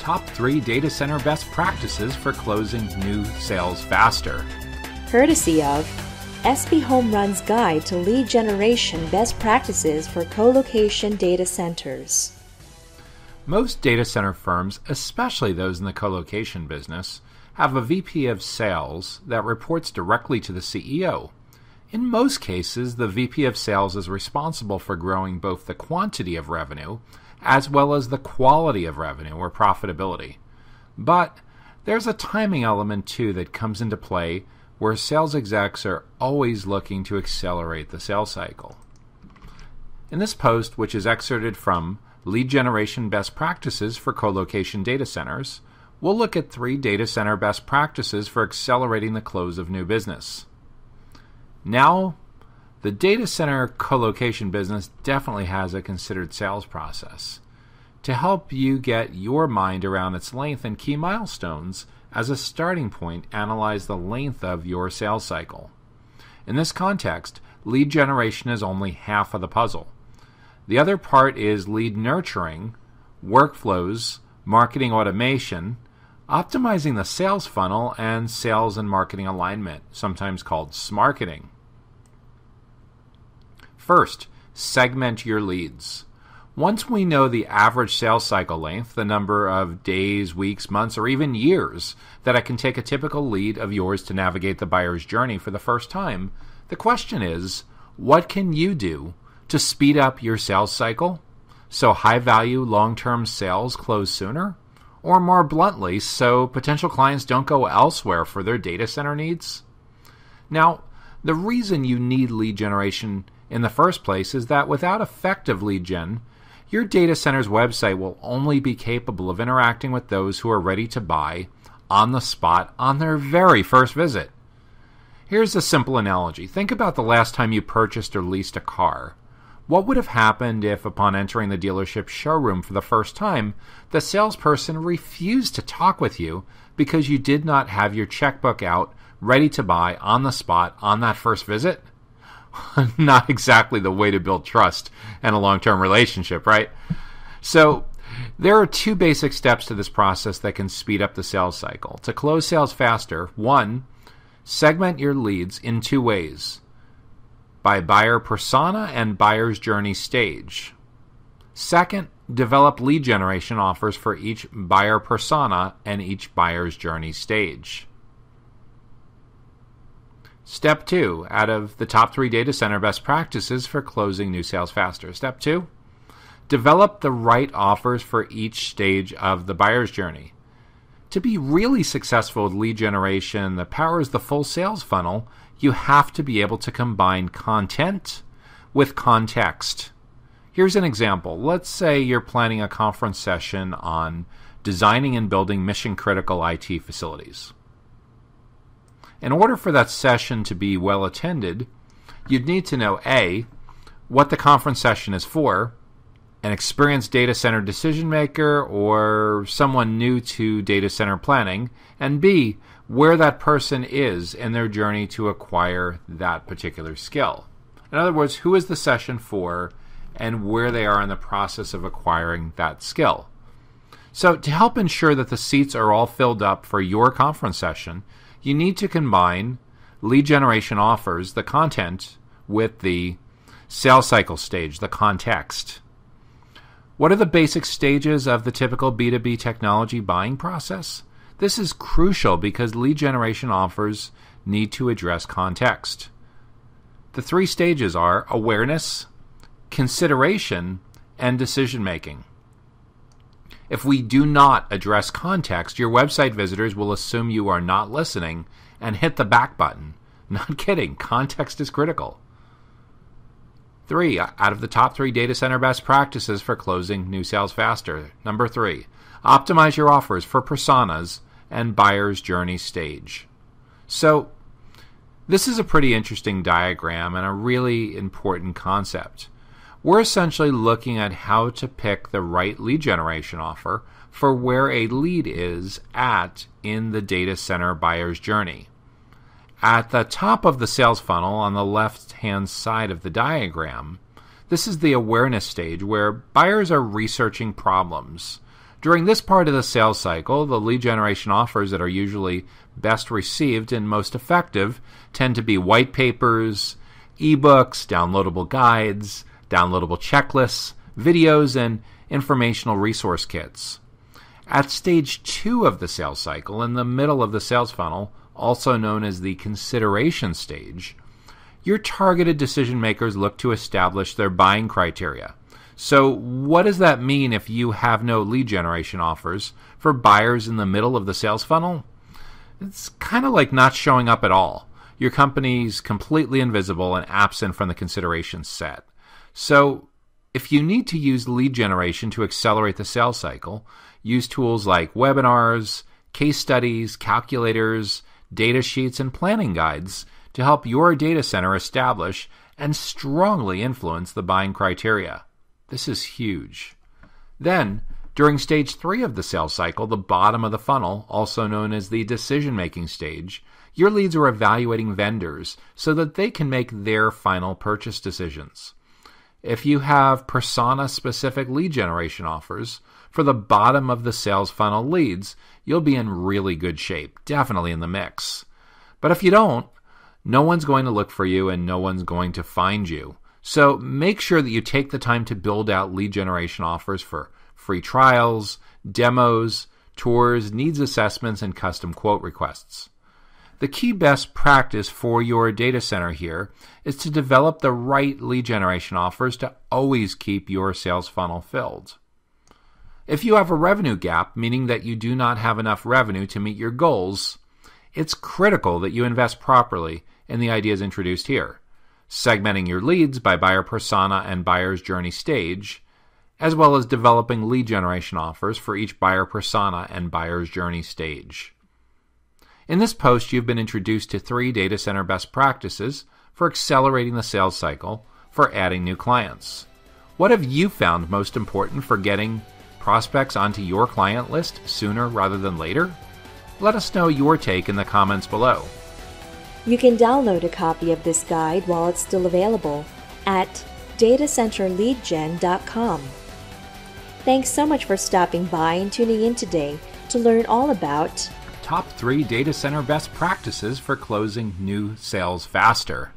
Top 3 Data Center Best Practices for Closing New Sales Faster. Courtesy of SB Home Run's Guide to Lead Generation Best Practices for Colocation Data Centers. Most data center firms, especially those in the colocation business, have a VP of sales that reports directly to the CEO. In most cases, the VP of sales is responsible for growing both the quantity of revenue as well as the quality of revenue or profitability. But there's a timing element too that comes into play where sales execs are always looking to accelerate the sales cycle. In this post, which is excerpted from Lead Generation Best Practices for Colocation Data Centers, we'll look at 3 data center best practices for accelerating the close of new business. Now, the data center colocation business definitely has a considered sales process. To help you get your mind around its length and key milestones, as a starting point, analyze the length of your sales cycle. In this context, lead generation is only half of the puzzle. The other part is lead nurturing, workflows, marketing automation, optimizing the sales funnel, and sales and marketing alignment, sometimes called smarketing. First, segment your leads. Once we know the average sales cycle length, the number of days, weeks, months, or even years that it can take a typical lead of yours to navigate the buyer's journey for the first time, the question is, what can you do to speed up your sales cycle so high-value, long-term sales close sooner? Or more bluntly, so potential clients don't go elsewhere for their data center needs? Now, the reason you need lead generation in the first place is that without effective lead gen, your data center's website will only be capable of interacting with those who are ready to buy on the spot on their very first visit. Here's a simple analogy. Think about the last time you purchased or leased a car. What would have happened if, upon entering the dealership showroom for the first time, the salesperson refused to talk with you because you did not have your checkbook out, ready to buy on the spot on that first visit? Not exactly the way to build trust and a long-term relationship, right? So there are 2 basic steps to this process that can speed up the sales cycle. To close sales faster, 1, segment your leads in 2 ways: by buyer persona and buyer's journey stage. Second, develop lead generation offers for each buyer persona and each buyer's journey stage. Step 2, out of the top 3 data center best practices for closing new sales faster. Step 2, develop the right offers for each stage of the buyer's journey. To be really successful with lead generation that powers the full sales funnel, you have to be able to combine content with context. Here's an example. Let's say you're planning a conference session on designing and building mission-critical IT facilities. In order for that session to be well attended, you'd need to know A, what the conference session is for, an experienced data center decision maker or someone new to data center planning, and B, where that person is in their journey to acquire that particular skill. In other words, who is the session for and where they are in the process of acquiring that skill. So to help ensure that the seats are all filled up for your conference session, you need to combine lead generation offers, the content, with the sales cycle stage, the context. What are the basic stages of the typical B2B technology buying process? This is crucial because lead generation offers need to address context. The 3 stages are awareness, consideration, and decision-making. If we do not address context, your website visitors will assume you are not listening and hit the back button. Not kidding, context is critical. 3, out of the top 3 data center best practices for closing new sales faster. Number 3, optimize your offers for personas and buyer's journey stage. So, this is a pretty interesting diagram and a really important concept. We're essentially looking at how to pick the right lead generation offer for where a lead is at in the data center buyer's journey. At the top of the sales funnel on the left-hand side of the diagram, this is the awareness stage where buyers are researching problems, During this part of the sales cycle, the lead generation offers that are usually best received and most effective tend to be white papers, ebooks, downloadable guides, downloadable checklists, videos, and informational resource kits. At stage 2 of the sales cycle, in the middle of the sales funnel, also known as the consideration stage, your targeted decision makers look to establish their buying criteria. So what does that mean if you have no lead generation offers for buyers in the middle of the sales funnel? It's kind of like not showing up at all. Your company's completely invisible and absent from the consideration set. So if you need to use lead generation to accelerate the sales cycle, use tools like webinars, case studies, calculators, data sheets, and planning guides to help your data center establish and strongly influence the buying criteria. This is huge. Then, during stage 3 of the sales cycle, the bottom of the funnel, also known as the decision-making stage, your leads are evaluating vendors so that they can make their final purchase decisions. If you have persona-specific lead generation offers for the bottom of the sales funnel leads, you'll be in really good shape, definitely in the mix. But if you don't, no one's going to look for you and no one's going to find you. So make sure that you take the time to build out lead generation offers for free trials, demos, tours, needs assessments, and custom quote requests. The key best practice for your data center here is to develop the right lead generation offers to always keep your sales funnel filled. If you have a revenue gap, meaning that you do not have enough revenue to meet your goals, it's critical that you invest properly in the ideas introduced here, segmenting your leads by buyer persona and buyer's journey stage, as well as developing lead generation offers for each buyer persona and buyer's journey stage. In this post, you've been introduced to 3 data center best practices for accelerating the sales cycle for adding new clients. What have you found most important for getting prospects onto your client list sooner rather than later? Let us know your take in the comments below. You can download a copy of this guide while it's still available at datacenterleadgen.com. Thanks so much for stopping by and tuning in today to learn all about Top 3 data center best practices for closing new sales faster.